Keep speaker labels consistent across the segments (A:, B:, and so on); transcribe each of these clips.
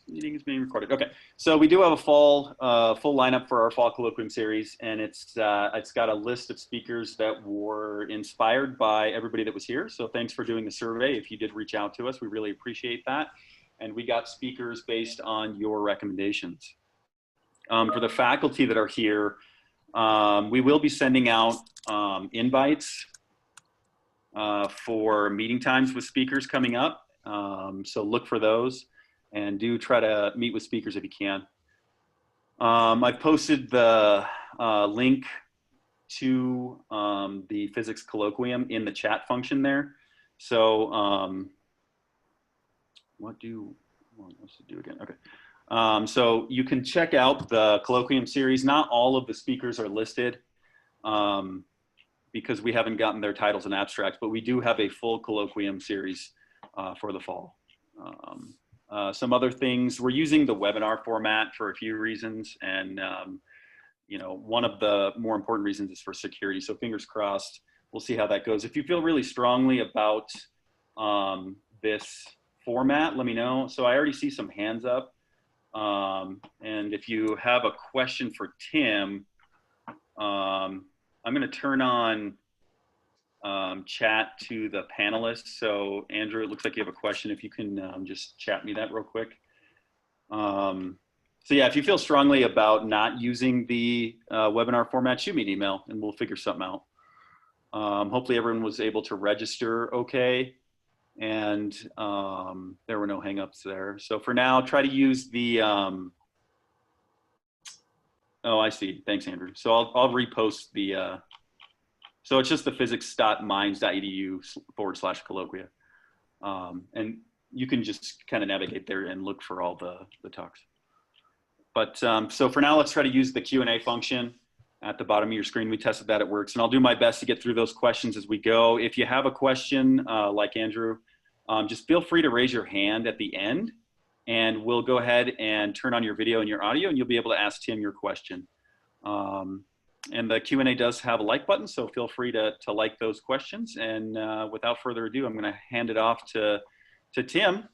A: Meeting is being recorded. Okay, so we do have a full lineup for our fall colloquium series, and it's got a list of speakers that were inspired by everybody that was here. So thanks for doing the survey. If you did reach out to us, we really appreciate that. And we got speakers based on your recommendations. For the faculty that are here, we will be sending out invites for meeting times with speakers coming up. So look for those. And do try to meet with speakers if you can. I've posted the link to the physics colloquium in the chat function there. So what else to do again? Okay. So you can check out the colloquium series. Not all of the speakers are listed because we haven't gotten their titles and abstracts, but we do have a full colloquium series for the fall. Some other things, we're using the webinar format for a few reasons, and you know, one of the more important reasons is for security. So fingers crossed, we'll see how that goes. If you feel really strongly about this format, let me know. So I already see some hands up, and if you have a question for Tim, I'm going to turn on chat to the panelists. So Andrew, it looks like you have a question. If you can just chat me that real quick. So yeah, if you feel strongly about not using the webinar format, shoot me an email and we'll figure something out. Hopefully everyone was able to register okay, and there were no hangups there. So for now, try to use the, oh, I see, thanks Andrew. So I'll repost the, so it's just the physics.minds.edu/colloquia. And you can just kind of navigate there and look for all the talks. But so for now, let's try to use the Q&A function at the bottom of your screen. We tested that, it works. And I'll do my best to get through those questions as we go. If you have a question, like Andrew, just feel free to raise your hand at the end, and we'll go ahead and turn on your video and your audio, and you'll be able to ask Tim your question. And the Q&A does have a like button, so feel free to like those questions. And without further ado, I'm going to hand it off to Tim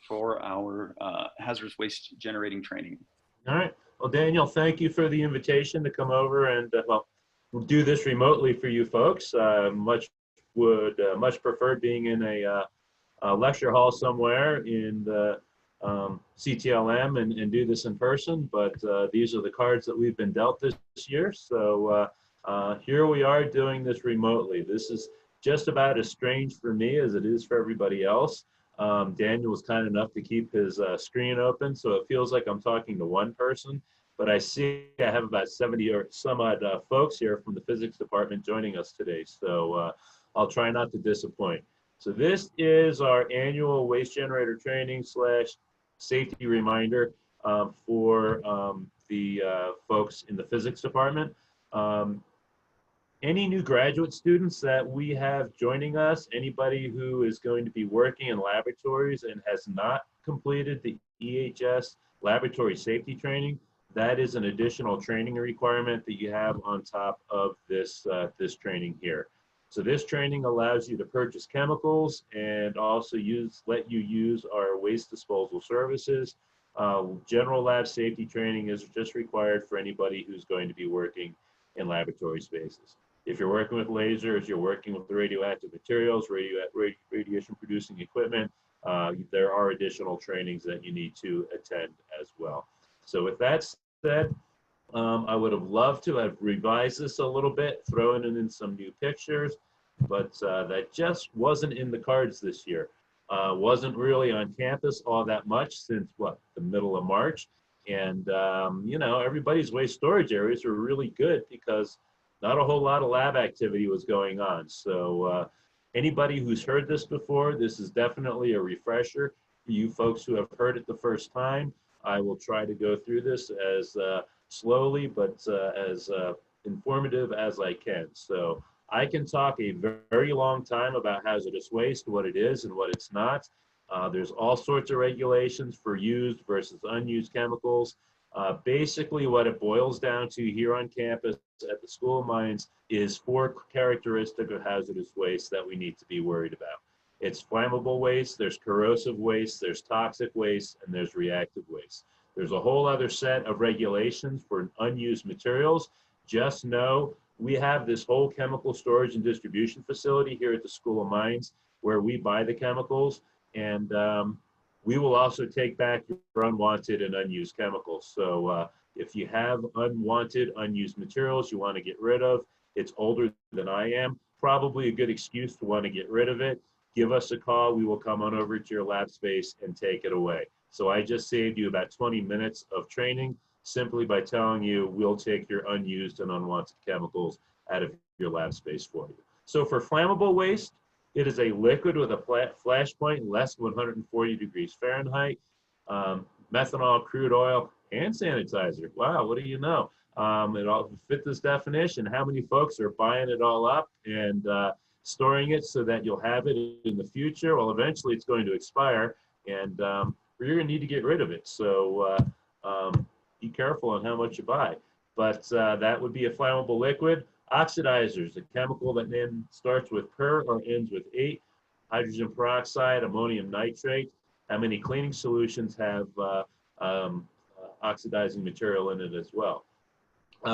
A: for our hazardous waste generating training.
B: All right. Well, Daniel, thank you for the invitation to come over and well, we'll do this remotely for you folks. Much preferred being in a lecture hall somewhere in the CTLM and do this in person, but these are the cards that we've been dealt this year. So here we are doing this remotely. This is just about as strange for me as it is for everybody else. Daniel was kind enough to keep his screen open, so it feels like I'm talking to one person, but I see I have about 70 or some odd folks here from the physics department joining us today, so I'll try not to disappoint. So this is our annual waste generator training / safety reminder for the folks in the physics department. Any new graduate students that we have joining us, anybody who is going to be working in laboratories and has not completed the EHS laboratory safety training, that is an additional training requirement that you have on top of this, this training here. So this training allows you to purchase chemicals and also let you use our waste disposal services. General lab safety training is just required for anybody who's going to be working in laboratory spaces. If you're working with lasers, you're working with the radioactive materials, radiation producing equipment, there are additional trainings that you need to attend as well. So with that said, I would have loved to have revised this a little bit, throwing in some new pictures, but that just wasn't in the cards this year. Wasn't really on campus all that much since what, the middle of March. And you know, everybody's waste storage areas were really good because not a whole lot of lab activity was going on. So anybody who's heard this before, this is definitely a refresher. For you folks who have heard it the first time, I will try to go through this as slowly but as informative as I can. So I can talk a very long time about hazardous waste, what it is and what it's not. There's all sorts of regulations for used versus unused chemicals. Basically what it boils down to here on campus at the School of Mines is 4 characteristics of hazardous waste that we need to be worried about. It's flammable waste, there's corrosive waste, there's toxic waste, and there's reactive waste. There's a whole other set of regulations for unused materials. Just know we have this whole chemical storage and distribution facility here at the School of Mines where we buy the chemicals, and we will also take back your unwanted and unused chemicals. So if you have unwanted, unused materials you want to get rid of, it's older than I am, probably a good excuse to want to get rid of it. Give us a call. We will come on over to your lab space and take it away. So I just saved you about 20 minutes of training simply by telling you we'll take your unused and unwanted chemicals out of your lab space for you. So for flammable waste, it is a liquid with a flash point less than 140 degrees Fahrenheit, methanol, crude oil, and sanitizer. Wow, what do you know? It all fit this definition. How many folks are buying it all up and storing it so that you'll have it in the future? Well, eventually it's going to expire, and you're going to need to get rid of it. So be careful on how much you buy. But that would be a flammable liquid. Oxidizers, a chemical that then starts with per or ends with 8, hydrogen peroxide, ammonium nitrate. How many cleaning solutions have oxidizing material in it as well?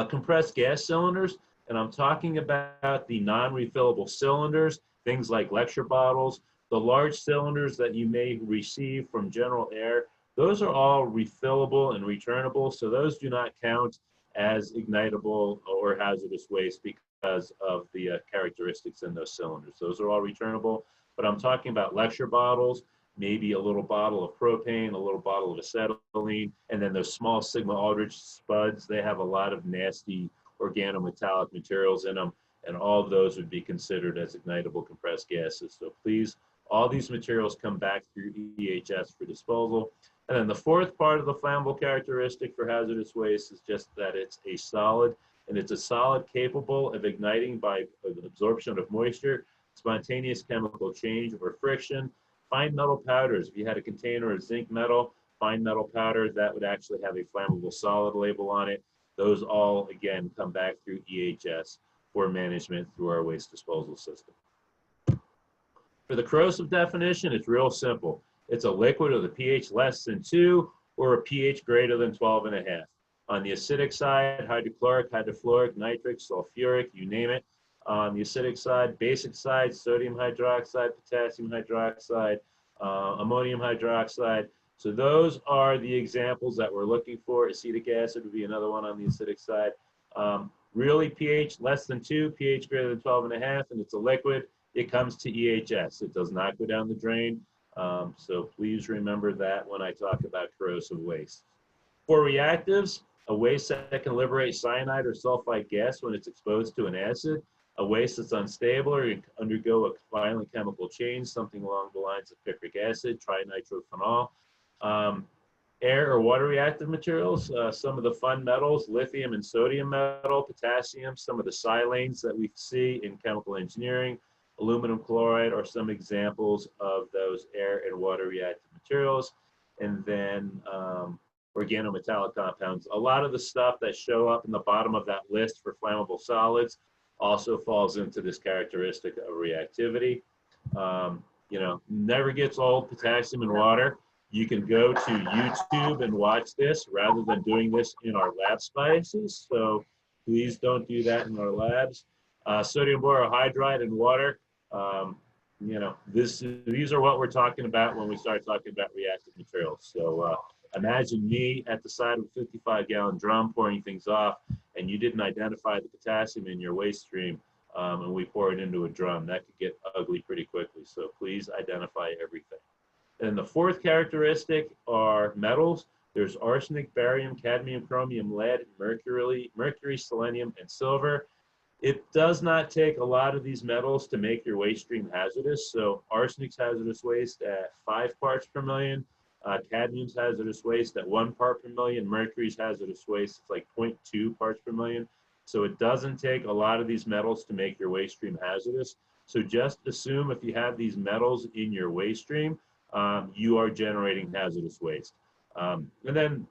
B: Compressed gas cylinders, and I'm talking about the non-refillable cylinders, things like lecture bottles, the large cylinders that you may receive from General Air. Those are all refillable and returnable, so those do not count as ignitable or hazardous waste because of the characteristics in those cylinders. Those are all returnable, but I'm talking about lecture bottles, maybe a little bottle of propane, a little bottle of acetylene, and then those small Sigma Aldrich spuds. They have a lot of nasty organometallic materials in them, and all of those would be considered as ignitable compressed gases. So please, all these materials come back through EHS for disposal. And then the fourth part of the flammable characteristic for hazardous waste is just that it's a solid, and it's a solid capable of igniting by absorption of moisture, spontaneous chemical change or friction. Fine metal powders, if you had a container of zinc metal, fine metal powder, that would actually have a flammable solid label on it. Those all, again, come back through EHS for management through our waste disposal system. For the corrosive definition, it's real simple. It's a liquid with a pH less than 2 or a pH greater than 12.5. On the acidic side, hydrochloric, hydrofluoric, nitric, sulfuric, you name it. On the acidic side, basic side, sodium hydroxide, potassium hydroxide, ammonium hydroxide. So those are the examples that we're looking for. Acetic acid would be another one on the acidic side. Really pH less than 2, pH greater than 12.5, and it's a liquid. It comes to EHS. It does not go down the drain. So please remember that when I talk about corrosive waste. For reactives, a waste that can liberate cyanide or sulfide gas when it's exposed to an acid, a waste that's unstable or undergo a violent chemical change, something along the lines of picric acid, trinitrophenol. Air or water reactive materials, some of the fun metals, lithium and sodium metal, potassium, some of the silanes that we see in chemical engineering, aluminum chloride are some examples of those air and water reactive materials. And then organometallic compounds. A lot of the stuff that show up in the bottom of that list for flammable solids also falls into this characteristic of reactivity. You know, never gets old, potassium and water. You can go to YouTube and watch this rather than doing this in our lab spaces. So please don't do that in our labs. Sodium borohydride and water. You know, these are what we're talking about when we start talking about reactive materials. So imagine me at the side of a 55-gallon drum pouring things off, and you didn't identify the potassium in your waste stream, and we pour it into a drum. That could get ugly pretty quickly. So please identify everything. And the fourth characteristic are metals. There's arsenic, barium, cadmium, chromium, lead, mercury, selenium, and silver. It does not take a lot of these metals to make your waste stream hazardous. So arsenic's hazardous waste at 5 parts per million. Cadmium's hazardous waste at 1 part per million. Mercury's hazardous waste, it's like 0.2 parts per million. So it doesn't take a lot of these metals to make your waste stream hazardous. So just assume if you have these metals in your waste stream, you are generating hazardous waste. And then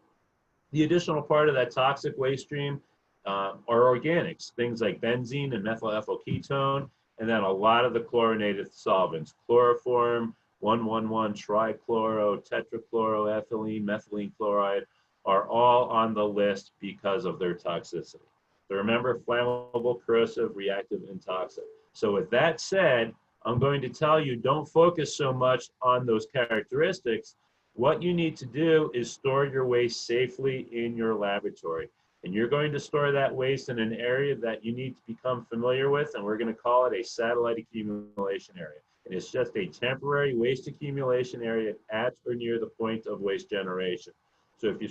B: the additional part of that toxic waste stream are organics, things like benzene and methyl ethyl ketone. and then a lot of the chlorinated solvents, chloroform, 1,1,1 trichloro, tetrachloroethylene, methylene chloride, are all on the list because of their toxicity. So remember, flammable, corrosive, reactive, and toxic. So with that said, I'm going to tell you, don't focus so much on those characteristics. What you need to do is store your waste safely in your laboratory. And you're going to store that waste in an area that you need to become familiar with, and we're going to call it a satellite accumulation area. And it's just a temporary waste accumulation area at or near the point of waste generation. So if you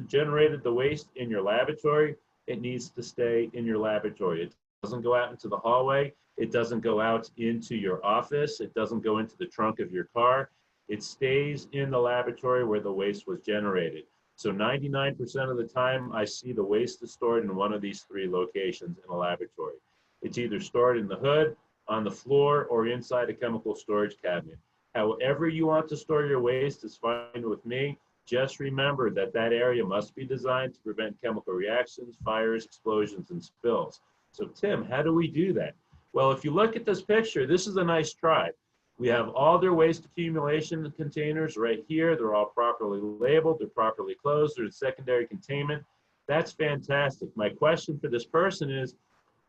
B: generated the waste in your laboratory, it needs to stay in your laboratory. It doesn't go out into the hallway. It doesn't go out into your office. It doesn't go into the trunk of your car. It stays in the laboratory where the waste was generated. So 99% of the time, I see the waste is stored in one of these three locations in a laboratory. It's either stored in the hood, on the floor, or inside a chemical storage cabinet. However you want to store your waste is fine with me. Just remember that that area must be designed to prevent chemical reactions, fires, explosions, and spills. So Tim, how do we do that? Well, if you look at this picture, this is a nice try. We have all their waste accumulation containers right here. They're all properly labeled. They're properly closed. They're in secondary containment. That's fantastic. My question for this person is,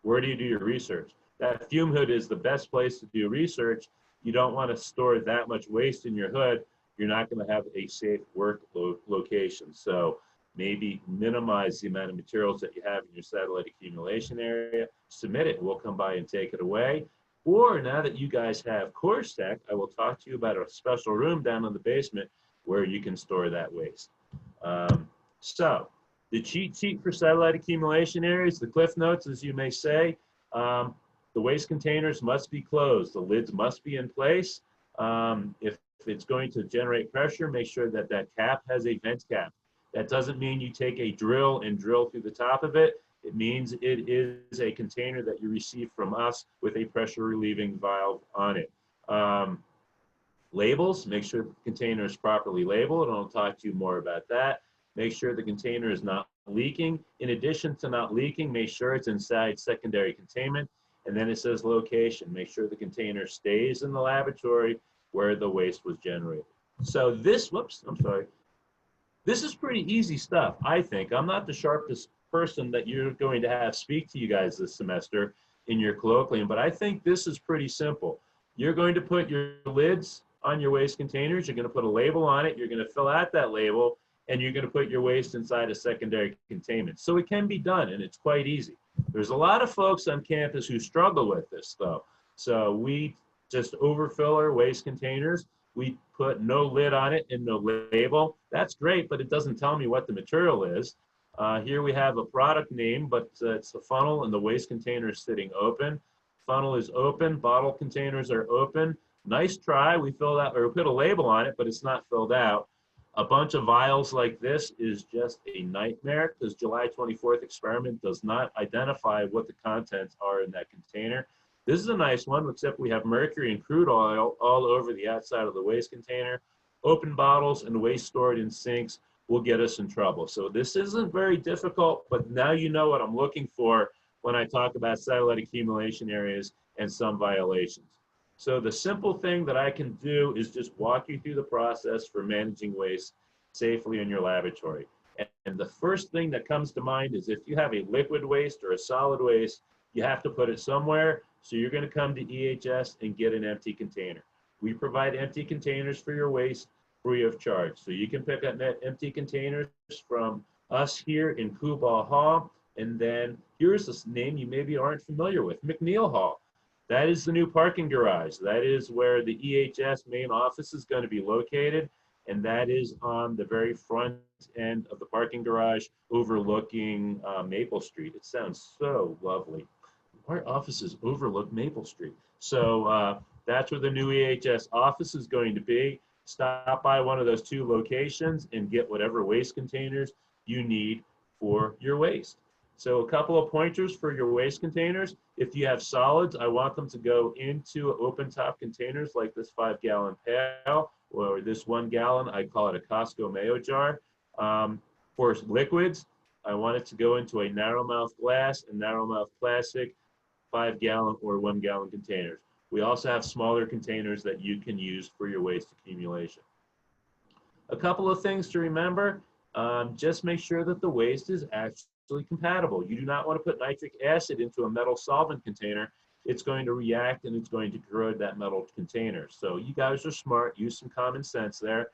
B: where do you do your research? That fume hood is the best place to do research. You don't want to store that much waste in your hood. You're not going to have a safe work location. So maybe minimize the amount of materials that you have in your satellite accumulation area. Submit it. We'll come by and take it away. Or now that you guys have CoreStack, I will talk to you about a special room down in the basement where you can store that waste. So the cheat sheet for satellite accumulation areas, the cliff notes, as you may say, the waste containers must be closed. The lids must be in place. If it's going to generate pressure, make sure that that cap has a vent cap. That doesn't mean you take a drill and drill through the top of it. It means it is a container that you receive from us with a pressure relieving valve on it. Labels, make sure the container is properly labeled, and I'll talk to you more about that. Make sure the container is not leaking. In addition to not leaking, make sure it's inside secondary containment. And then it says location. Make sure the container stays in the laboratory where the waste was generated. So this, this is pretty easy stuff, I think. I'm not the sharpest person that you're going to have speak to you guys this semester in your colloquium, but I think this is pretty simple. You're going to put your lids on your waste containers. You're going to put a label on it. You're going to fill out that label, and you're going to put your waste inside a secondary containment. So it can be done, and it's quite easy. There's a lot of folks on campus who struggle with this, though. So we just overfill our waste containers. We put no lid on it and no label. That's great, but it doesn't tell me what the material is. Here we have a product name, but it's the funnel and the waste container is sitting open. Funnel is open, bottle containers are open. Nice try, we filled out, or put a label on it, but it's not filled out. A bunch of vials like this is just a nightmare because July 24th experiment does not identify what the contents are in that container. This is a nice one, except we have mercury and crude oil all over the outside of the waste container. Open bottles and waste stored in sinks will get us in trouble. So this isn't very difficult, but now you know what I'm looking for when I talk about satellite accumulation areas and some violations. So the simple thing that I can do is just walk you through the process for managing waste safely in your laboratory. And the first thing that comes to mind is if you have a liquid waste or a solid waste, you have to put it somewhere. So you're going to come to EHS and get an empty container. We provide empty containers for your waste free of charge. So you can pick up empty containers from us here in Kubal Hall. And then here's this name you maybe aren't familiar with, McNeil Hall. That is the new parking garage. That is where the EHS main office is going to be located. And that is on the very front end of the parking garage overlooking Maple Street. It sounds so lovely. Our offices overlook Maple Street. So that's where the new EHS office is going to be. Stop by one of those two locations and get whatever waste containers you need for your waste. So a couple of pointers for your waste containers. If you have solids, I want them to go into open top containers like this 5-gallon pail or this 1 gallon, I call it a Costco mayo jar. For liquids, I want it to go into a narrow mouth glass and narrow mouth plastic. 5-gallon or 1-gallon containers. We also have smaller containers that you can use for your waste accumulation. A couple of things to remember, just make sure that the waste is actually compatible. You do not want to put nitric acid into a metal solvent container. It's going to react and it's going to corrode that metal container. So you guys are smart, use some common sense there.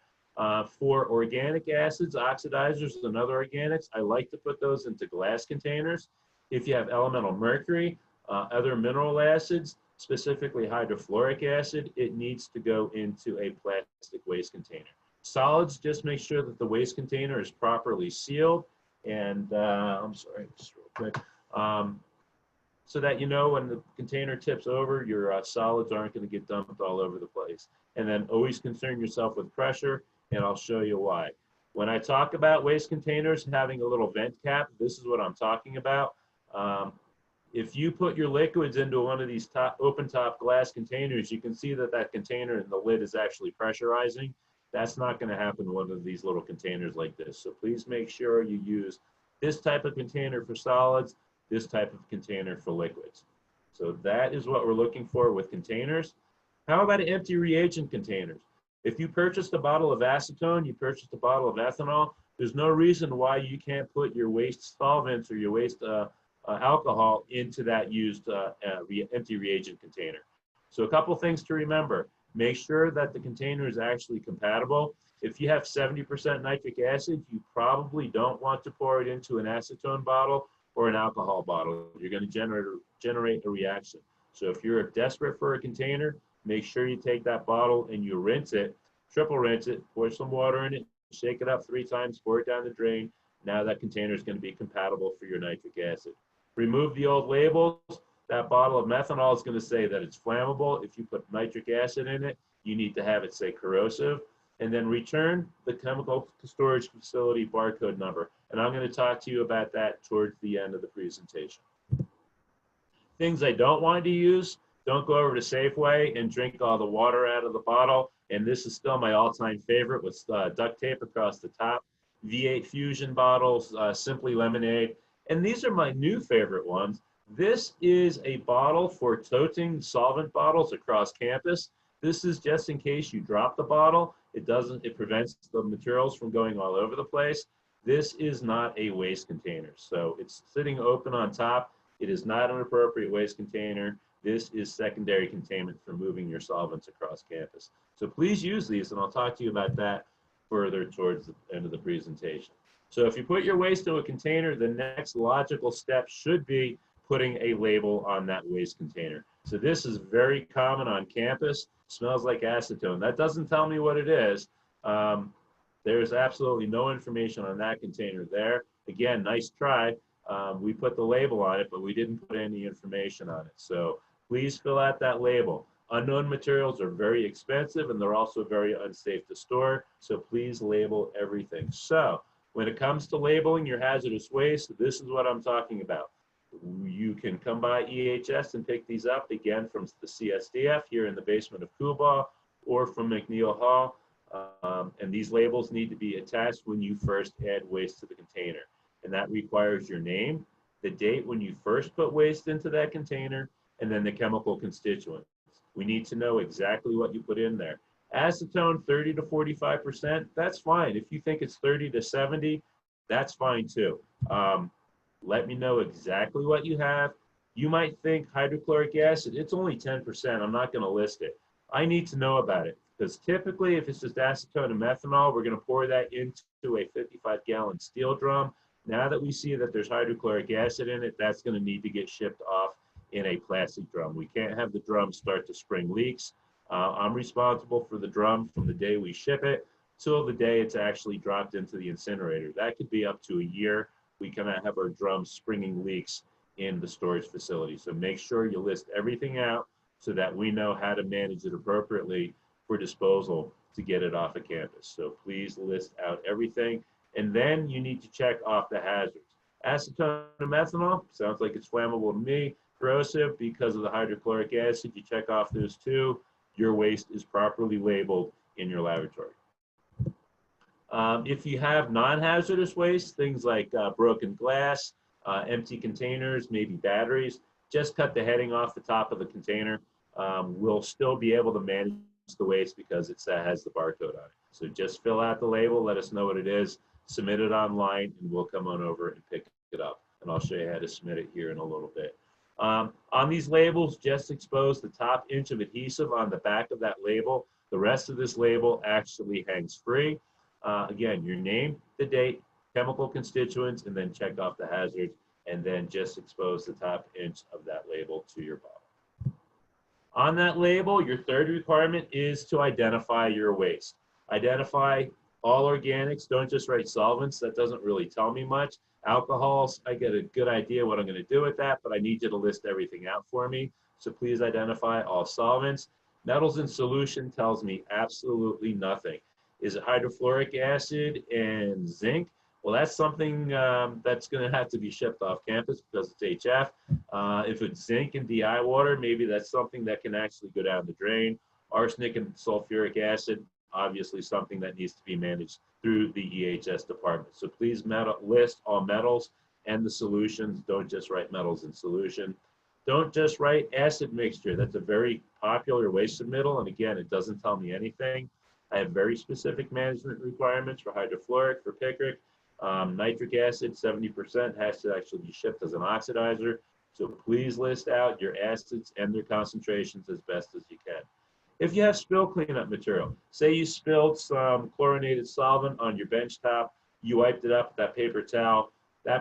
B: For organic acids, oxidizers, and other organics, I like to put those into glass containers. If you have elemental mercury, other mineral acids, specifically hydrofluoric acid, it needs to go into a plastic waste container. Solids, just make sure that the waste container is properly sealed. And I'm sorry, just real quick. So that you know when the container tips over, your solids aren't going to get dumped all over the place. And then always concern yourself with pressure, and I'll show you why. When I talk about waste containers having a little vent cap, this is what I'm talking about. If you put your liquids into one of these open top glass containers, you can see that that container and the lid is actually pressurizing. That's not going to happen in one of these little containers like this. So please make sure you use this type of container for solids, this type of container for liquids. So that is what we're looking for with containers. How about empty reagent containers? If you purchased a bottle of acetone, you purchased a bottle of ethanol, there's no reason why you can't put your waste solvents or your waste alcohol into that used empty reagent container. So a couple things to remember. Make sure that the container is actually compatible. If you have 70% nitric acid, you probably don't want to pour it into an acetone bottle or an alcohol bottle. You're going to generate a reaction. So if you're desperate for a container, make sure you take that bottle and you rinse it, triple rinse it, pour some water in it, shake it up 3 times, pour it down the drain. Now that container is going to be compatible for your nitric acid. Remove the old labels. That bottle of methanol is going to say that it's flammable. If you put nitric acid in it, you need to have it say corrosive. And then return the chemical storage facility barcode number. And I'm going to talk to you about that towards the end of the presentation. Things I don't want to use, don't go over to Safeway and drink all the water out of the bottle. And this is still my all-time favorite with duct tape across the top. V8 Fusion bottles, Simply Lemonade. And these are my new favorite ones. This is a bottle for toting solvent bottles across campus. This is just in case you drop the bottle. It prevents the materials from going all over the place. This is not a waste container. So it's sitting open on top. It is not an appropriate waste container. This is secondary containment for moving your solvents across campus. So please use these, and I'll talk to you about that further towards the end of the presentation. So if you put your waste in a container, the next logical step should be putting a label on that waste container. So this is very common on campus. Smells like acetone. That doesn't tell me what it is. There's absolutely no information on that container there. Again, nice try. We put the label on it, but we didn't put any information on it. So please fill out that label. Unknown materials are very expensive and they're also very unsafe to store. So please label everything. So when it comes to labeling your hazardous waste, this is what I'm talking about. You can come by EHS and pick these up, again, from the CSDF here in the basement of Coolbaugh or from McNeil Hall. And these labels need to be attached when you first add waste to the container. And that requires your name, the date when you first put waste into that container, and then the chemical constituents. We need to know exactly what you put in there. Acetone, 30 to 45%, that's fine. If you think it's 30 to 70, that's fine too. Let me know exactly what you have. You might think hydrochloric acid, it's only 10%. I'm not going to list it. I need to know about it because typically if it's just acetone and methanol, we're going to pour that into a 55-gallon steel drum. Now that we see that there's hydrochloric acid in it, that's going to need to get shipped off in a plastic drum. We can't have the drum start to spring leaks. I'm responsible for the drum from the day we ship it till the day it's actually dropped into the incinerator. That could be up to a year. We cannot have our drums springing leaks in the storage facility. So make sure you list everything out so that we know how to manage it appropriately for disposal to get it off of campus. So please list out everything. And then you need to check off the hazards. Acetone and methanol, sounds like it's flammable to me. Corrosive, because of the hydrochloric acid, you check off those two. Your waste is properly labeled in your laboratory. If you have non-hazardous waste, things like broken glass, empty containers, maybe batteries, just cut the heading off the top of the container. We'll still be able to manage the waste because it has the barcode on it. So just fill out the label, let us know what it is, submit it online, and we'll come on over and pick it up. And I'll show you how to submit it here in a little bit. On these labels, just expose the top inch of adhesive on the back of that label. The rest of this label actually hangs free. Again, your name, the date, chemical constituents, and then check off the hazards, and then just expose the top inch of that label to your bottle. On that label, your third requirement is to identify your waste. Identify all organics, don't just write solvents, that doesn't really tell me much. Alcohols, I get a good idea what I'm going to do with that, but I need you to list everything out for me. So please identify all solvents. Metals in solution tells me absolutely nothing. Is it hydrofluoric acid and zinc? Well, that's something that's going to have to be shipped off campus because it's HF. If it's zinc and DI water, maybe that's something that can actually go down the drain. Arsenic and sulfuric acid, obviously something that needs to be managed through the EHS department. So please list all metals and the solutions. Don't just write metals in solution. Don't just write acid mixture. That's a very popular waste submittal, and again, it doesn't tell me anything. I have very specific management requirements for hydrofluoric, for picric. Nitric acid, 70% has to actually be shipped as an oxidizer. So please list out your acids and their concentrations as best as you can. If you have spill cleanup material, say you spilled some chlorinated solvent on your bench top, you wiped it up with that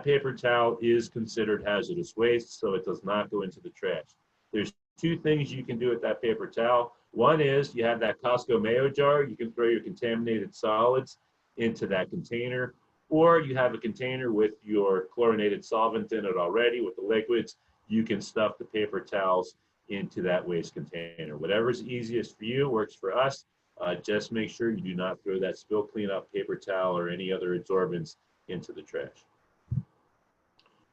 B: paper towel is considered hazardous waste, so it does not go into the trash. There's two things you can do with that paper towel. One is you have that Costco mayo jar, you can throw your contaminated solids into that container, or you have a container with your chlorinated solvent in it already with the liquids, you can stuff the paper towels into that waste container. Whatever's easiest for you works for us. Just make sure you do not throw that spill cleanup paper towel or any other adsorbents into the trash.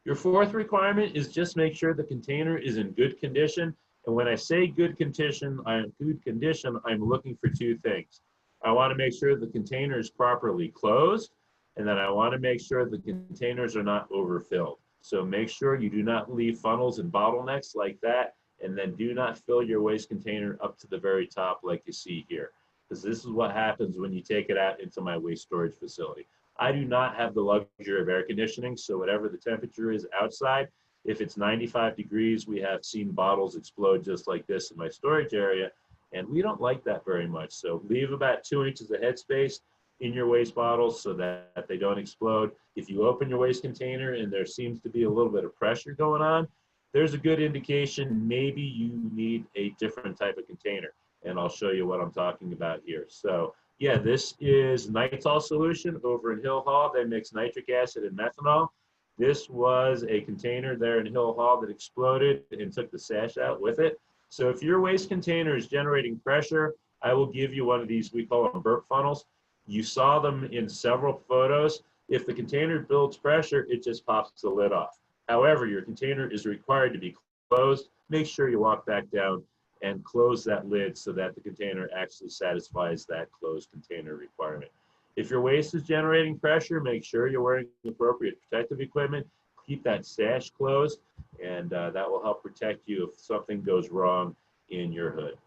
B: Your fourth requirement is just make sure the container is in good condition. And when I say good condition, I'm looking for two things. I want to make sure the container is properly closed, and then I want to make sure the containers are not overfilled. So make sure you do not leave funnels and bottlenecks like that, and then do not fill your waste container up to the very top like you see here, because this is what happens when you take it out into my waste storage facility. I do not have the luxury of air conditioning, so whatever the temperature is outside, if it's 95 degrees, we have seen bottles explode just like this in my storage area, and we don't like that very much. So leave about 2 inches of headspace in your waste bottles so that they don't explode. If you open your waste container and there seems to be a little bit of pressure going on, there's a good indication maybe you need a different type of container, and I'll show you what I'm talking about here. So yeah, this is nitol solution over in Hill Hall. They mix nitric acid and methanol. This was a container there in Hill Hall that exploded and took the sash out with it. So if your waste container is generating pressure, I will give you one of these, we call them burp funnels. You saw them in several photos. If the container builds pressure, it just pops the lid off. However, your container is required to be closed. Make sure you walk back down and close that lid so that the container actually satisfies that closed container requirement. If your waste is generating pressure, make sure you're wearing appropriate protective equipment. Keep that sash closed, and that will help protect you if something goes wrong in your hood.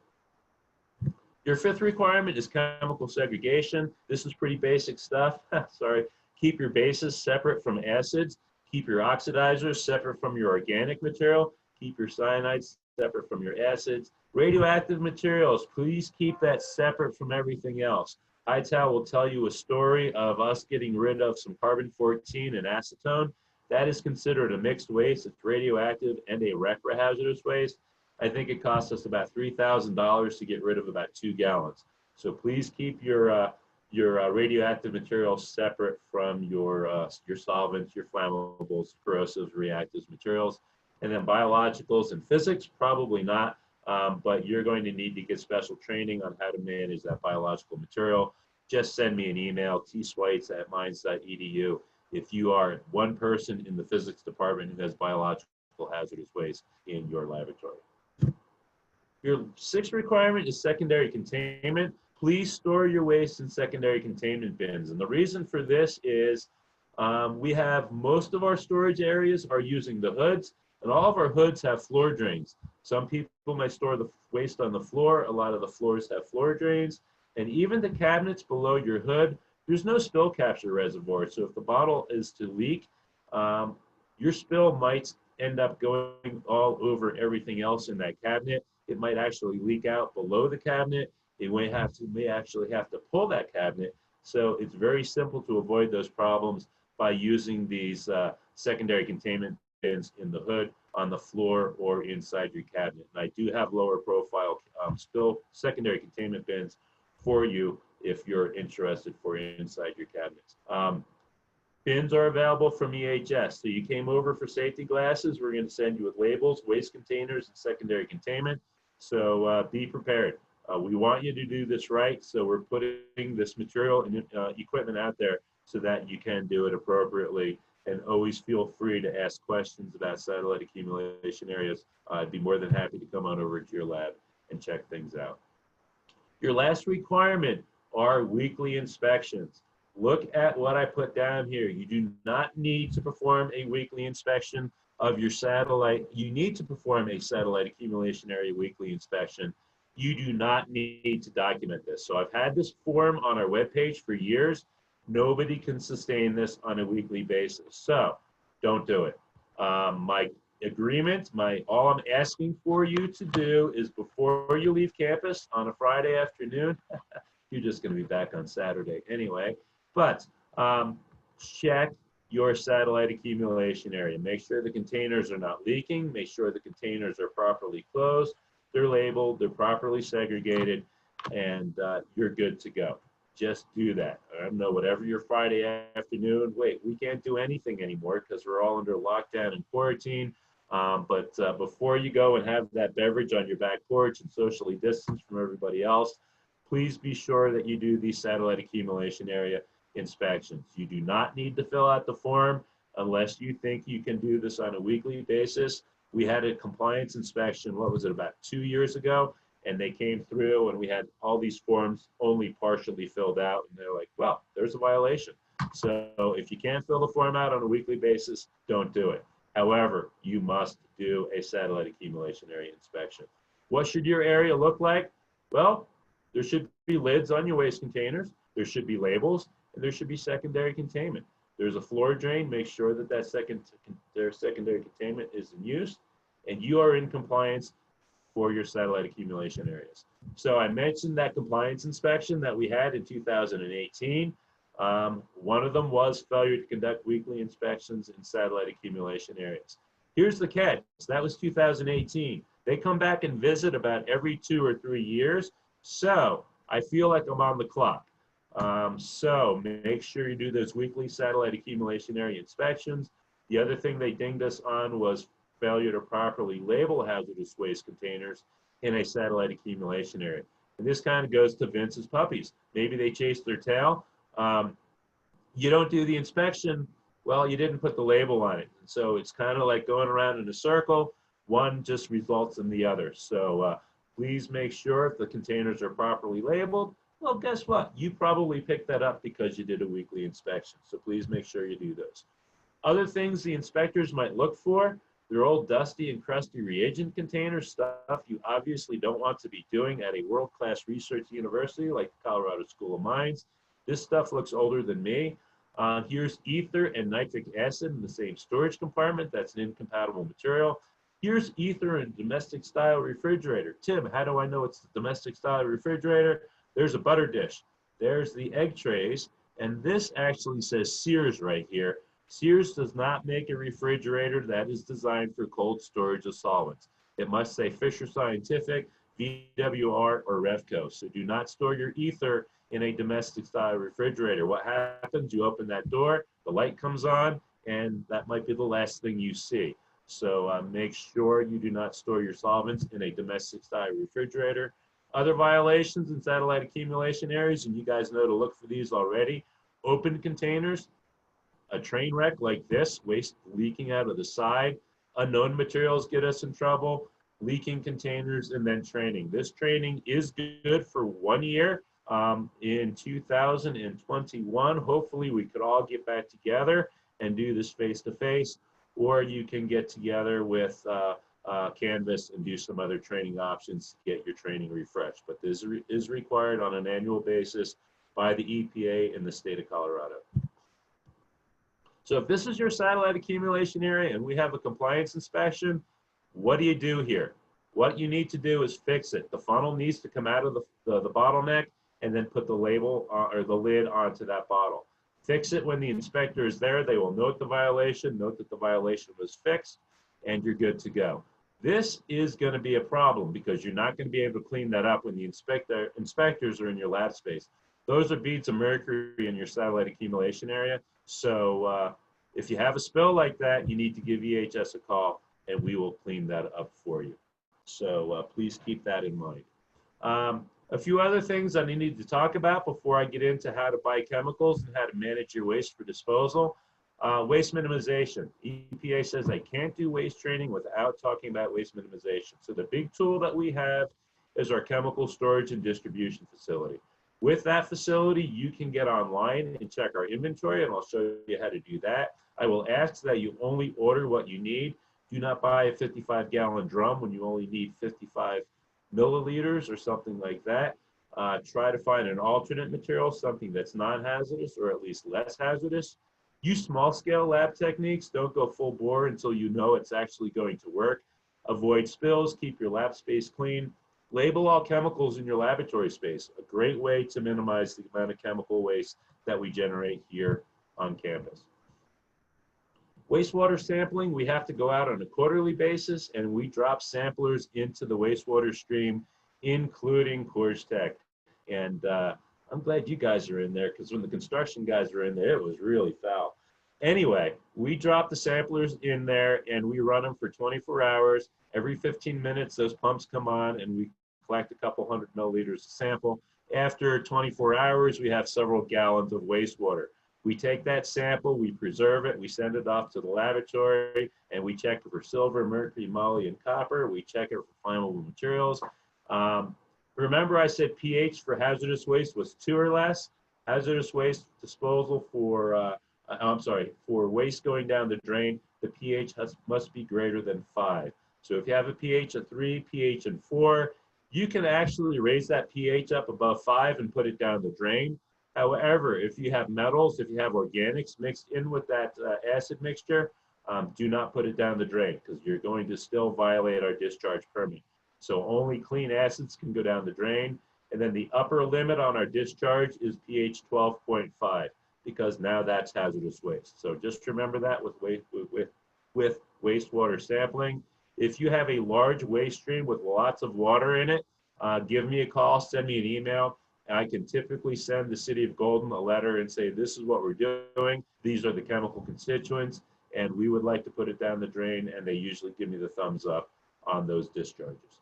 B: Your fifth requirement is chemical segregation. This is pretty basic stuff. Sorry. Keep your bases separate from acids. Keep your oxidizers separate from your organic material. Keep your cyanides separate from your acids. Radioactive materials, please keep that separate from everything else. ITAL will tell you a story of us getting rid of some carbon-14 and acetone. That is considered a mixed waste. It's radioactive and a hazardous waste. I think it costs us about $3,000 to get rid of about 2 gallons. So please keep your radioactive materials separate from your solvents, your flammables, corrosives, reactives materials. And then biologicals and physics, probably not, but you're going to need to get special training on how to manage that biological material. Just send me an email, tswietzer@mines.edu, if you are one person in the physics department who has biological hazardous waste in your laboratory. Your sixth requirement is secondary containment. Please store your waste in secondary containment bins. And the reason for this is we have most of our storage areas are using the hoods. And all of our hoods have floor drains. Some people might store the waste on the floor. A lot of the floors have floor drains. And even the cabinets below your hood, there's no spill capture reservoir. So if the bottle is to leak, your spill might end up going all over everything else in that cabinet. It might actually leak out below the cabinet. It may actually have to pull that cabinet. So it's very simple to avoid those problems by using these secondary containment bins in the hood, on the floor, or inside your cabinet. And I do have lower profile spill secondary containment bins for you if you're interested for inside your cabinets. Bins are available from EHS. So you came over for safety glasses. We're going to send you with labels, waste containers, and secondary containment. So be prepared. We want you to do this right. So we're putting this material and equipment out there so that you can do it appropriately. And always feel free to ask questions about satellite accumulation areas. I'd be more than happy to come on over to your lab and check things out. Your last requirement are weekly inspections. Look at what I put down here. You do not need to perform a weekly inspection of your satellite. You need to perform a satellite accumulation area weekly inspection. You do not need to document this. So I've had this form on our webpage for years. Nobody can sustain this on a weekly basis. So don't do it. My agreement, all I'm asking for you to do is before you leave campus on a Friday afternoon, you're just going to be back on Saturday anyway, but check your satellite accumulation area. Make sure the containers are not leaking. Make sure the containers are properly closed. They're labeled, they're properly segregated, and you're good to go. Just do that. I don't know, whatever your Friday afternoon, wait, we can't do anything anymore because we're all under lockdown and quarantine. But before you go and have that beverage on your back porch and socially distanced from everybody else, please be sure that you do these satellite accumulation area inspections. You do not need to fill out the form unless you think you can do this on a weekly basis. We had a compliance inspection, what was it, about 2 years ago, and they came through and we had all these forms only partially filled out, and they're like, well, there's a violation. So if you can't fill the form out on a weekly basis, don't do it. However, you must do a satellite accumulation area inspection. What should your area look like? Well, there should be lids on your waste containers, there should be labels, and there should be secondary containment. There's a floor drain, make sure that their secondary containment is in use, and you are in compliance for your satellite accumulation areas. So I mentioned that compliance inspection that we had in 2018. One of them was failure to conduct weekly inspections in satellite accumulation areas. Here's the catch, that was 2018. They come back and visit about every 2 or 3 years. So I feel like I'm on the clock. So make sure you do those weekly satellite accumulation area inspections. The other thing they dinged us on was failure to properly label hazardous waste containers in a satellite accumulation area. And this kind of goes to Vince's puppies. Maybe they chase their tail. You don't do the inspection, well, you didn't put the label on it. And so it's kind of like going around in a circle. One just results in the other. So please make sure if the containers are properly labeled. Well, guess what? You probably picked that up because you did a weekly inspection. So please make sure you do those. Other things the inspectors might look for, they're old dusty and crusty reagent containers, stuff you obviously don't want to be doing at a world-class research university like the Colorado School of Mines. This stuff looks older than me. Here's ether and nitric acid in the same storage compartment. That's an incompatible material. Here's ether and domestic style refrigerator. Tim, how do I know it's the domestic style refrigerator? There's a butter dish. There's the egg trays. And this actually says Sears right here. Sears does not make a refrigerator that is designed for cold storage of solvents. It must say Fisher Scientific, VWR, or Revco. So do not store your ether in a domestic style refrigerator. What happens? You open that door, the light comes on, and that might be the last thing you see. So make sure you do not store your solvents in a domestic style refrigerator. Other violations in satellite accumulation areas, and you guys know to look for these already. Open containers, a train wreck like this, waste leaking out of the side. Unknown materials get us in trouble. Leaking containers, and then training. This training is good for 1 year. In 2021, hopefully we could all get back together and do this face-to-face. or you can get together with Canvas and do some other training options to get your training refreshed. But this is required on an annual basis by the EPA in the state of Colorado. So if this is your satellite accumulation area and we have a compliance inspection, what do you do here? What you need to do is fix it. The funnel needs to come out of the bottleneck and then put the label or the lid onto that bottle. Fix it when the inspector is there. They will note the violation, note that the violation was fixed, and you're good to go. This is going to be a problem because you're not going to be able to clean that up when the inspectors are in your lab space. Those are beads of mercury in your satellite accumulation area. So if you have a spill like that, you need to give EHS a call and we will clean that up for you. So please keep that in mind. A few other things I need to talk about before I get into how to buy chemicals and how to manage your waste for disposal. Waste minimization. EPA says I can't do waste training without talking about waste minimization. So the big tool that we have is our chemical storage and distribution facility. With that facility, you can get online and check our inventory, and I'll show you how to do that. I will ask that you only order what you need. Do not buy a 55-gallon drum when you only need 55 milliliters or something like that. Try to find an alternate material, something that's non-hazardous or at least less hazardous. Use small-scale lab techniques. Don't go full bore until you know it's actually going to work. Avoid spills. Keep your lab space clean. Label all chemicals in your laboratory space. A great way to minimize the amount of chemical waste that we generate here on campus. Wastewater sampling, we have to go out on a quarterly basis and we drop samplers into the wastewater stream, including Coors Tech. And I'm glad you guys are in there because when the construction guys were in there, it was really foul. Anyway, we drop the samplers in there and we run them for 24 hours. Every 15 minutes, those pumps come on and we collect a couple hundred milliliters of sample. After 24 hours, we have several gallons of wastewater. We take that sample, we preserve it, we send it off to the laboratory, and we check it for silver, mercury, moly, and copper. We check it for flammable materials. Remember I said pH for hazardous waste was 2 or less. Hazardous waste disposal for, for waste going down the drain, the pH must be greater than 5. So if you have a pH of 3, pH of 4, you can actually raise that pH up above 5 and put it down the drain. However, if you have metals, if you have organics mixed in with that acid mixture, do not put it down the drain because you're going to still violate our discharge permit. So only clean acids can go down the drain. And then the upper limit on our discharge is pH 12.5 because now that's hazardous waste. So just remember that with wastewater sampling. If you have a large waste stream with lots of water in it, give me a call, send me an email. I can typically send the City of Golden a letter and say, this is what we're doing. These are the chemical constituents, and we would like to put it down the drain, and they usually give me the thumbs up on those discharges.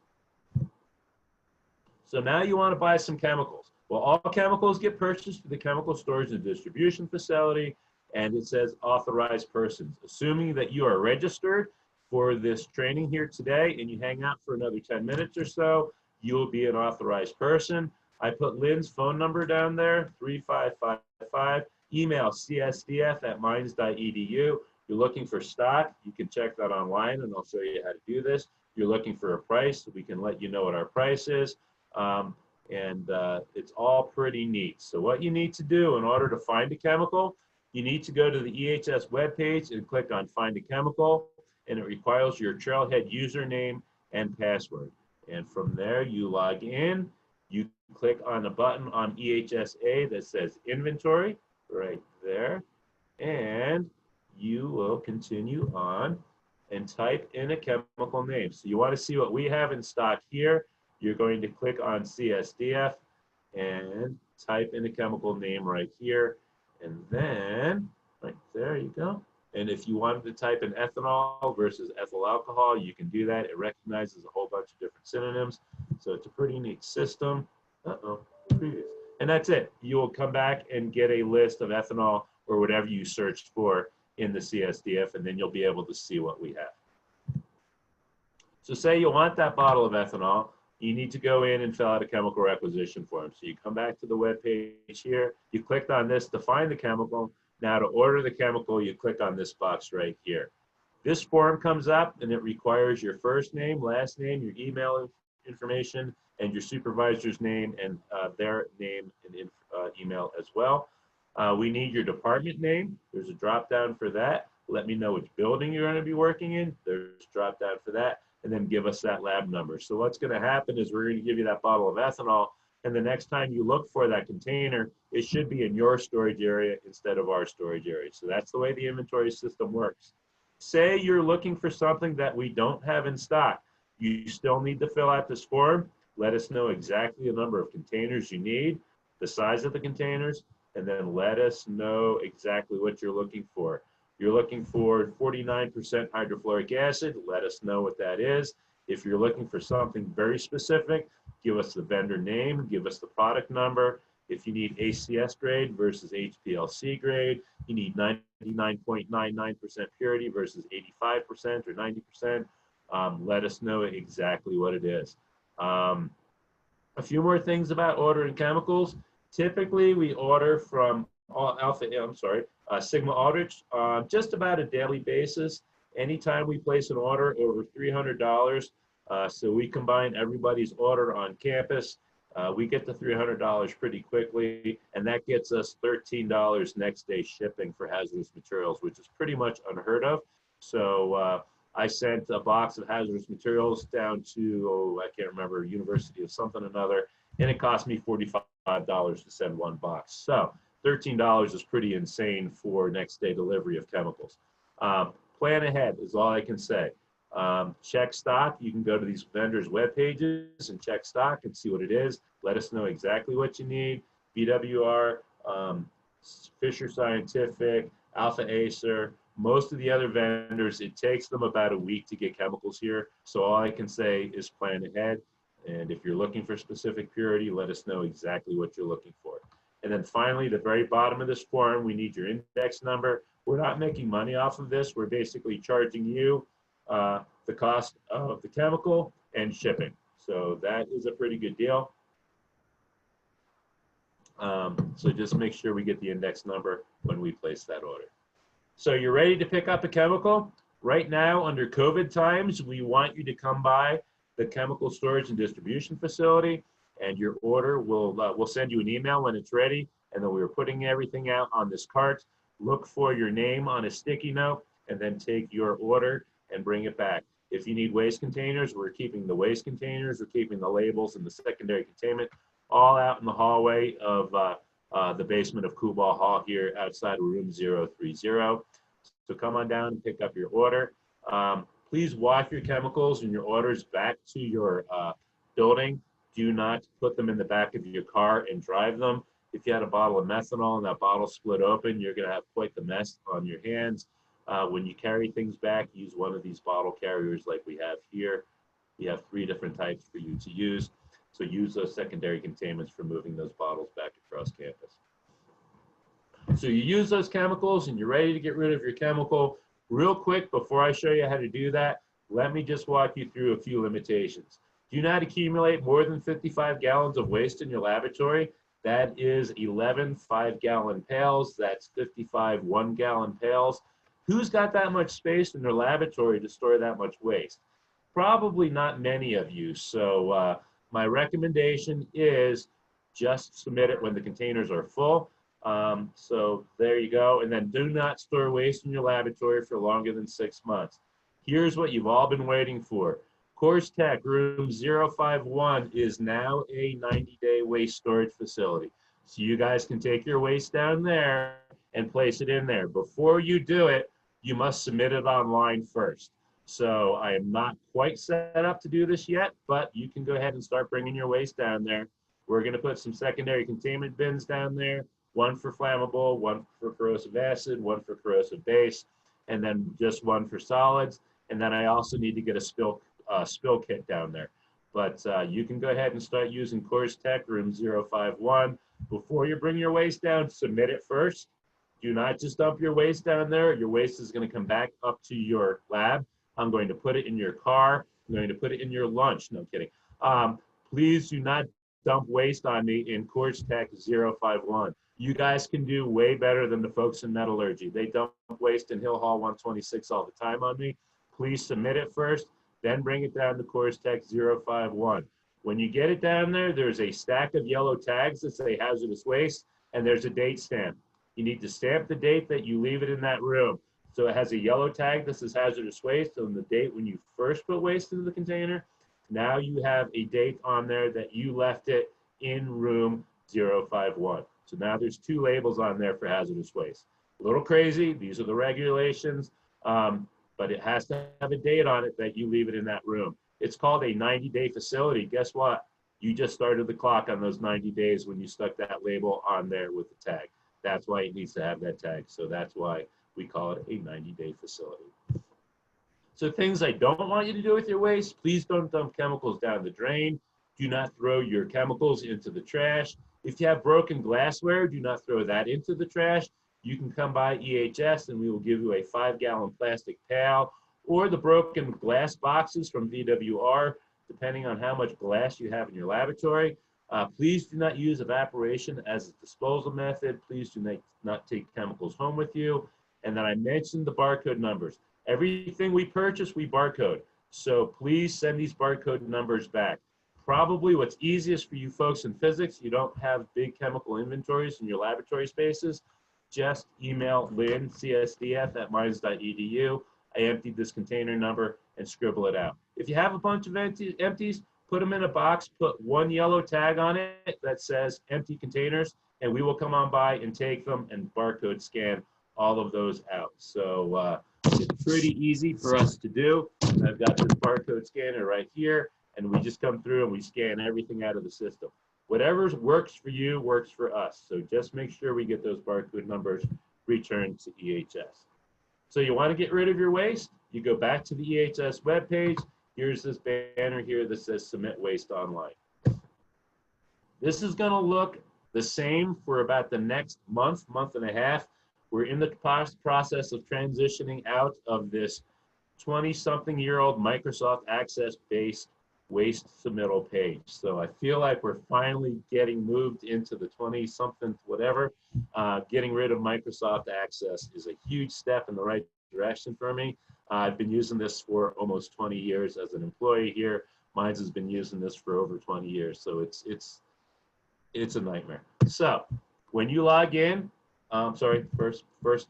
B: So now you want to buy some chemicals. Well, all chemicals get purchased through the chemical storage and distribution facility, and it says authorized persons. Assuming that you are registered for this training here today and you hang out for another 10 minutes or so, you will be an authorized person. I put Lynn's phone number down there, 3555, email csdf@mines.edu. You're looking for stock, you can check that online and I'll show you how to do this. You're looking for a price, we can let you know what our price is. It's all pretty neat. So what you need to do in order to find a chemical, you need to go to the EHS webpage and click on Find a Chemical, and it requires your Trailhead username and password. And from there, you log in. You click on the button on EHSA that says Inventory right there, and you will continue on and type in a chemical name. So you want to see what we have in stock here. You're going to click on CSDF and type in a chemical name right here, and then right there you go. And if you wanted to type in ethanol versus ethyl alcohol, you can do that. It recognizes a whole bunch of different synonyms. So it's a pretty neat system. Previous. And that's it. You will come back and get a list of ethanol or whatever you searched for in the CSDF, and then you'll be able to see what we have. So say you want that bottle of ethanol, you need to go in and fill out a chemical requisition form. So you come back to the web page here, you clicked on this to find the chemical. Now to order the chemical, you click on this box right here. This form comes up and it requires your first name, last name, your email information, and your supervisor's name and their name and email as well. We need your department name. There's a drop down for that. Let me know which building you're going to be working in. There's a drop down for that. And then give us that lab number. So what's going to happen is we're going to give you that bottle of ethanol. And the next time you look for that container, it should be in your storage area instead of our storage area. So that's the way the inventory system works. Say you're looking for something that we don't have in stock. You still need to fill out this form. Let us know exactly the number of containers you need, the size of the containers, and then let us know exactly what you're looking for. You're looking for 49% hydrofluoric acid, let us know what that is. If you're looking for something very specific, give us the vendor name, give us the product number. If you need ACS grade versus HPLC grade, you need 99.99% purity versus 85% or 90%, let us know exactly what it is. A few more things about ordering chemicals. Typically, we order from Sigma Aldrich on just about a daily basis. Anytime we place an order over $300, so we combine everybody's order on campus, we get to $300 pretty quickly, and that gets us $13 next day shipping for hazardous materials, which is pretty much unheard of. So I sent a box of hazardous materials down to, I can't remember, University of something or another, and it cost me $45 to send one box. So $13 is pretty insane for next day delivery of chemicals. Plan ahead is all I can say. Check stock. You can go to these vendors' web pages and check stock and see what it is. Let us know exactly what you need. BWR, Fisher Scientific, Alpha Acer, most of the other vendors, it takes them about a week to get chemicals here. So all I can say is plan ahead. And if you're looking for specific purity, let us know exactly what you're looking for. And then finally, the very bottom of this form, we need your index number. We're not making money off of this. We're basically charging you the cost of the chemical and shipping. So that is a pretty good deal. So just make sure we get the index number when we place that order. So you're ready to pick up a chemical? Right now, under COVID times, we want you to come by the chemical storage and distribution facility, and your order we'll send you an email when it's ready, and then we're putting everything out on this cart. Look for your name on a sticky note, and then take your order and bring it back. If you need waste containers, we're keeping the waste containers, we're keeping the labels and the secondary containment all out in the hallway of the basement of Kubal Hall here outside of room 030. So come on down and pick up your order. Please walk your chemicals and your orders back to your building. Do not put them in the back of your car and drive them. If you had a bottle of methanol and that bottle split open, you're going to have quite the mess on your hands. When you carry things back, use one of these bottle carriers like we have here. We have 3 different types for you to use. So use those secondary containments for moving those bottles back across campus. So you use those chemicals and you're ready to get rid of your chemical. Real quick, before I show you how to do that, let me just walk you through a few limitations. Do not accumulate more than 55 gallons of waste in your laboratory. That is 11 5-gallon pails. That's 55 1-gallon pails. Who's got that much space in their laboratory to store that much waste? Probably not many of you. So my recommendation is just submit it when the containers are full. So there you go. And then do not store waste in your laboratory for longer than 6 months. Here's what you've all been waiting for. Course Tech room 051 is now a 90-day waste storage facility. So you guys can take your waste down there and place it in there. Before you do it, you must submit it online first. So I am not quite set up to do this yet, but you can go ahead and start bringing your waste down there. We're going to put some secondary containment bins down there, one for flammable, one for corrosive acid, one for corrosive base, and then just one for solids. And then I also need to get a spill kit down there. But you can go ahead and start using Course Tech room 051. Before you bring your waste down, submit it first. Do not just dump your waste down there. Your waste is going to come back up to your lab. I'm going to put it in your car. I'm going to put it in your lunch. No, I'm kidding. Please do not dump waste on me in Course Tech 051. You guys can do way better than the folks in metallurgy. They dump waste in Hill Hall 126 all the time on me. Please submit it first, then bring it down to Course Tech 051. When you get it down there, there's a stack of yellow tags that say hazardous waste, and there's a date stamp. You need to stamp the date that you leave it in that room. So it has a yellow tag that says hazardous waste on the date when you first put waste into the container. Now you have a date on there that you left it in room 051. So now there's 2 labels on there for hazardous waste. A little crazy, these are the regulations, but it has to have a date on it that you leave it in that room. It's called a 90-day facility. Guess what? You just started the clock on those 90 days when you stuck that label on there with the tag. That's why it needs to have that tag. So that's why we call it a 90-day facility. So things I don't want you to do with your waste: please don't dump chemicals down the drain. Do not throw your chemicals into the trash. If you have broken glassware, do not throw that into the trash. You can come by EHS and we will give you a 5-gallon plastic pail, or the broken glass boxes from VWR, depending on how much glass you have in your laboratory. Please do not use evaporation as a disposal method. Please do not take chemicals home with you. And then I mentioned the barcode numbers. Everything we purchase, we barcode. So please send these barcode numbers back. Probably what's easiest for you folks in physics, you don't have big chemical inventories in your laboratory spaces, just email Lynn, csdf@mines.edu. I emptied this container number and scribble it out. If you have a bunch of empties, put them in a box, put 1 yellow tag on it that says empty containers, and we will come on by and take them and barcode scan all of those out. So it's pretty easy for us to do. I've got this barcode scanner right here, and we just come through and we scan everything out of the system. Whatever works for you works for us. So just make sure we get those barcode numbers returned to EHS. So you want to get rid of your waste? You go back to the EHS webpage. Here's this banner here that says Submit Waste Online. This is going to look the same for about the next month, month and a half. We're in the process of transitioning out of this 20-something-year-old Microsoft Access-based waste submittal page. So I feel like we're finally getting moved into the 20-something whatever. Getting rid of Microsoft Access is a huge step in the right direction for me. I've been using this for almost 20 years as an employee here. Mines has been using this for over 20 years, so it's a nightmare. So when you log in, first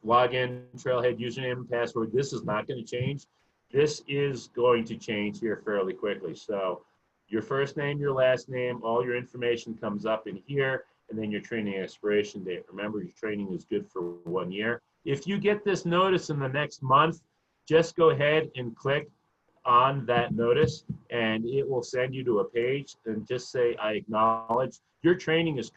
B: log in, Trailhead username and password. This is not going to change. This is going to change here fairly quickly. So your first name, your last name, all your information comes up in here, and then your training expiration date. Remember, your training is good for 1 year. If you get this notice in the next month, just go ahead and click on that notice, and it will send you to a page, and just say, I acknowledge. Your training is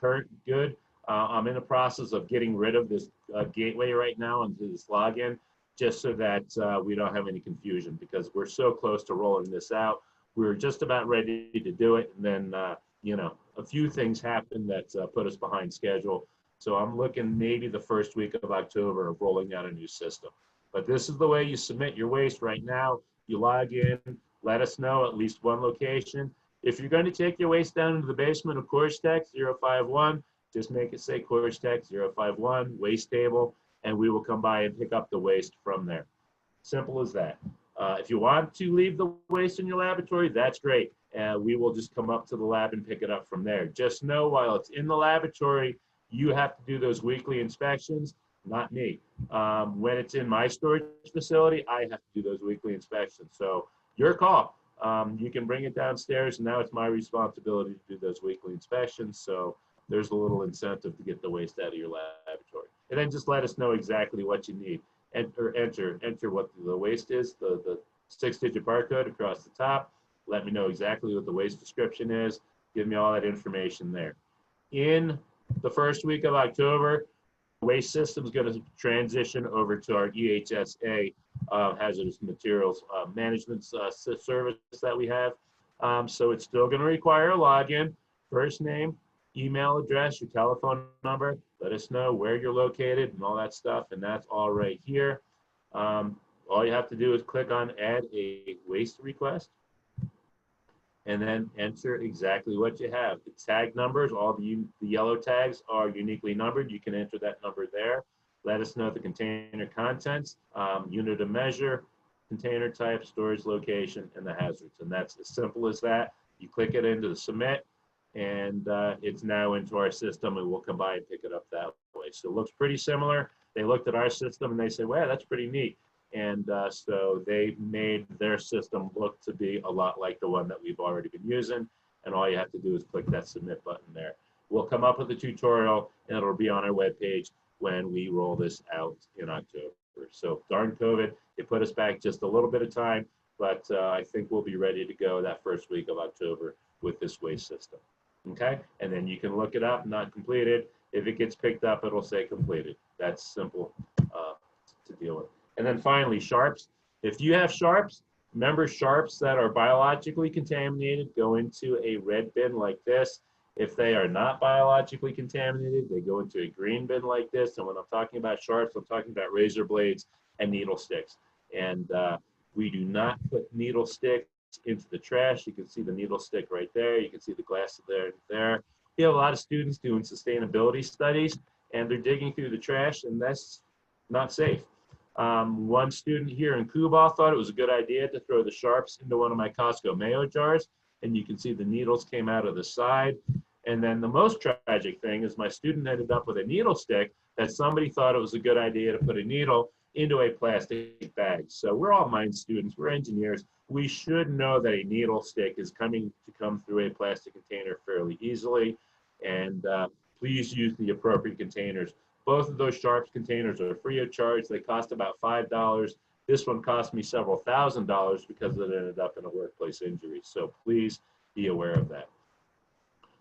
B: good. I'm in the process of getting rid of this gateway right now into this login, just so that we don't have any confusion, because we're so close to rolling this out. We're just about ready to do it, and then a few things happen that put us behind schedule. So I'm looking maybe the first week of October of rolling out a new system. But this is the way you submit your waste right now. You log in, let us know at least one location. If you're going to take your waste down into the basement of Course Tech 051, just make it say Course Tech 051, waste table, and we will come by and pick up the waste from there. Simple as that. If you want to leave the waste in your laboratory, that's great. We will just come up to the lab and pick it up from there. Just know while it's in the laboratory, you have to do those weekly inspections, not me. When it's in my storage facility, I have to do those weekly inspections. So your call. You can bring it downstairs, and now it's my responsibility to do those weekly inspections. So there's a little incentive to get the waste out of your laboratory. And then just let us know exactly what you need. Enter what the waste is, the 6-digit barcode across the top. Let me know exactly what the waste description is. Give me all that information there. In the first week of October, the waste system is going to transition over to our EHSA hazardous materials management service that we have. So it's still going to require a login, first name, email address, your telephone number. Let us know where you're located and all that stuff, and that's all right here. All you have to do is click on add a waste request. and then enter exactly what you have. The tag numbers, all the yellow tags are uniquely numbered. You can enter that number there. Let us know the container contents, unit of measure, container type, storage location, and the hazards. And that's as simple as that. You click it into the submit, and it's now into our system, and we'll come by and pick it up that way. So it looks pretty similar. They looked at our system and they said, wow, that's pretty neat. And so they made their system look to be a lot like the one that we've already been using. And all you have to do is click that submit button there. We'll come up with a tutorial, and it'll be on our webpage when we roll this out in October. So darn COVID, it put us back just a little bit of time, but I think we'll be ready to go that first week of October with this waste system. Okay, and then you can look it up, not completed. If it gets picked up, it'll say completed. That's simple to deal with. And then finally, sharps. If you have sharps, remember sharps that are biologically contaminated go into a red bin like this. If they are not biologically contaminated, they go into a green bin like this. And when I'm talking about sharps, I'm talking about razor blades and needle sticks. And we do not put needle sticks into the trash. You can see the needle stick right there. You can see the glass there. We have a lot of students doing sustainability studies, and they're digging through the trash, and that's not safe. One student here in Cuba thought it was a good idea to throw the sharps into one of my Costco mayo jars, and you can see the needles came out of the side. And then the most tragic thing is my student ended up with a needle stick that somebody thought it was a good idea to put a needle into a plastic bag. So we're all mine students, we're engineers. We should know that a needle stick is come through a plastic container fairly easily. And please use the appropriate containers. Both of those sharps containers are free of charge. They cost about $5. This one cost me several $1,000s because it ended up in a workplace injury. So please be aware of that.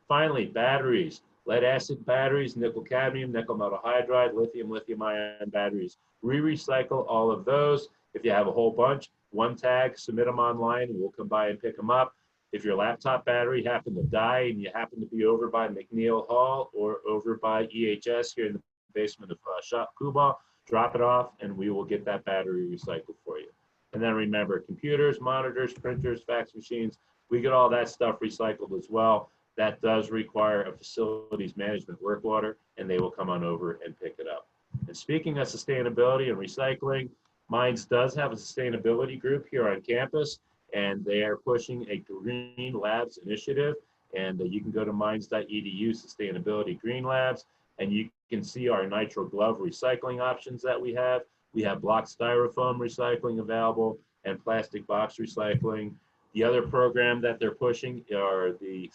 B: Finally, batteries. Lead acid batteries, nickel cadmium, nickel metal hydride, lithium, lithium ion batteries. We recycle all of those. If you have a whole bunch, one tag, submit them online, and we'll come by and pick them up. If your laptop battery happened to die and you happen to be over by McNeil Hall or over by EHS here in the basement of Shop Cuba, drop it off and we will get that battery recycled for you. And then remember, computers, monitors, printers, fax machines, we get all that stuff recycled as well. That does require a facilities management work order, and they will come on over and pick it up. And speaking of sustainability and recycling, Mines does have a sustainability group here on campus, and they are pushing a Green Labs initiative. And you can go to mines.edu Sustainability Green Labs, and you can see our nitro glove recycling options that we have. We have block styrofoam recycling available and plastic box recycling. The other program that they're pushing are the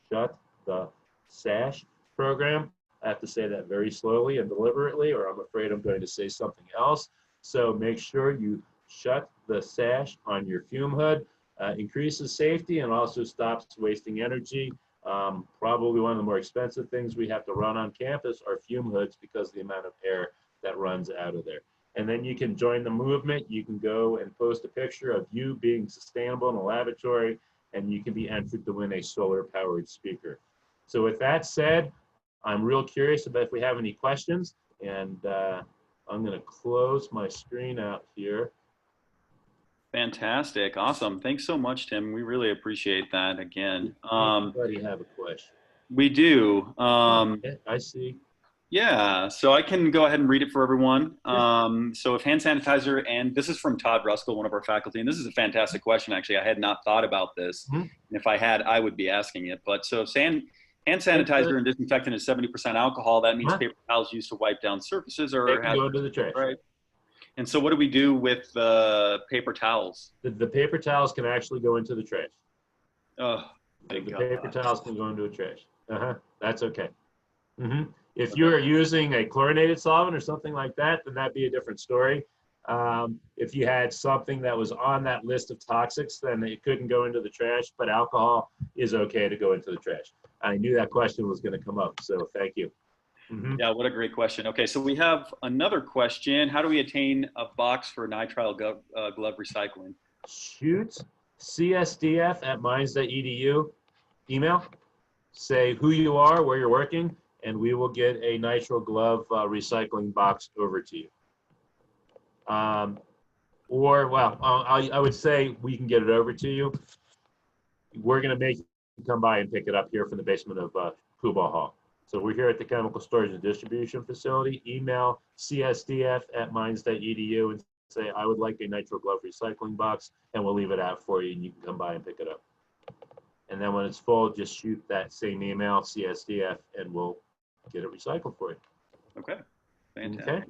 B: Shut the Sash program. I have to say that very slowly and deliberately, or I'm afraid I'm going to say something else. So make sure you shut the sash on your fume hood. Increases safety and also stops wasting energy. Probably one of the more expensive things we have to run on campus are fume hoods because of the amount of air that runs out of there. And then you can join the movement. You can go and post a picture of you being sustainable in a laboratory, and you can be entered to win a solar-powered speaker. So with that said, I'm real curious about if we have any questions, and I'm going to close my screen out here.
A: Fantastic. Awesome. Thanks so much, Tim. We really appreciate that again.
B: Anybody have a question?
A: We do.
B: I see.
A: Yeah, so I can go ahead and read it for everyone. So if hand sanitizer, and this is from Todd Ruskell, one of our faculty, and this is a fantastic question, actually. I had not thought about this. And if I had, I would be asking it. But so if hand sanitizer and disinfectant is 70% alcohol, that means paper towels used to wipe down surfaces or
B: they can go into the trash.
A: Right. And so what do we do with the paper towels?
B: The paper towels can actually go into the trash.
A: Oh,
B: the paper towels can go into a trash. That's okay. If you're using a chlorinated solvent or something like that, then that'd be a different story. If you had something that was on that list of toxics, then it couldn't go into the trash, but alcohol is okay to go into the trash. I knew that question was going to come up, so thank you.
A: Yeah, what a great question. Okay, so we have another question. How do we attain a box for nitrile glove recycling?
B: Shoot csdf@mines.edu, email, say who you are, where you're working, and we will get a nitrile glove recycling box over to you. I would say we can get it over to you. we're going to make you come by and pick it up here from the basement of Poobah Hall. So we're here at the Chemical Storage and Distribution Facility. Email csdf@mines.edu and say, I would like a nitro glove recycling box, and we'll leave it out for you, and you can come by and pick it up. And then when it's full, just shoot that same email, CSDF, and we'll get it recycled for you.
A: Okay, fantastic.
B: Okay.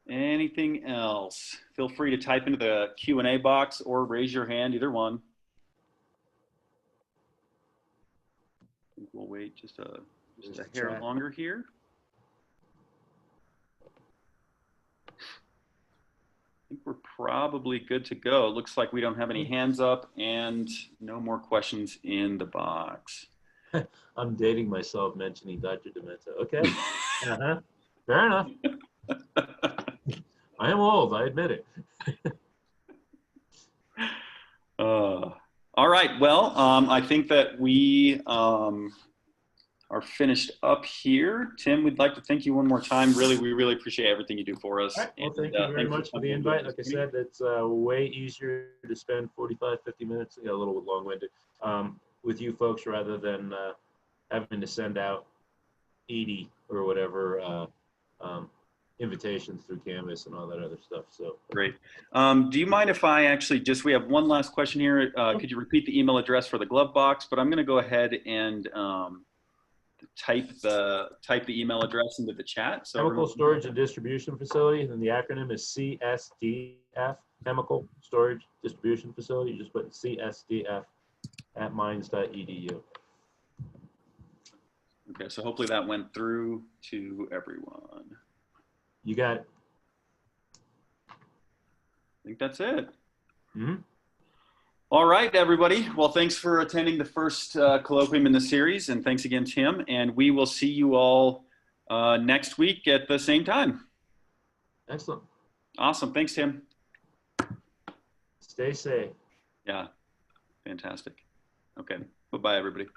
A: Anything else? Feel free to type into the Q&A box or raise your hand, either one. I think we'll wait just a hair longer here. I think we're probably good to go. It looks like we don't have any hands up and no more questions in the box.
B: I'm dating myself mentioning Dr. Demento. Okay. Fair enough. I am old, I admit it.
A: All right. Well, I think that we are finished up here. Tim, we'd like to thank you one more time. We really appreciate everything you do for us.
B: All right. Well, thank you very much for the invite. Like I said, it's way easier to spend 45, 50 minutes, a little long-winded, with you folks rather than having to send out 80 or whatever invitations through Canvas and all that other stuff. So
A: great. Do you mind if I actually we have one last question here. Could you repeat the email address for the glove box? But I'm going to go ahead and type the email address into the chat. So
B: Chemical Storage and Distribution Facility, and the acronym is CSDF, Chemical Storage Distribution Facility. You just put CSDF@mines.edu.
A: Okay, so hopefully that went through to everyone.
B: You got it.
A: I think that's it.
B: Mm-hmm.
A: All right, everybody. Well, thanks for attending the first colloquium in the series, and thanks again, Tim. And we will see you all next week at the same time.
B: Excellent.
A: Awesome. Thanks, Tim.
B: Stay safe.
A: Yeah, fantastic. Okay, bye-bye, everybody.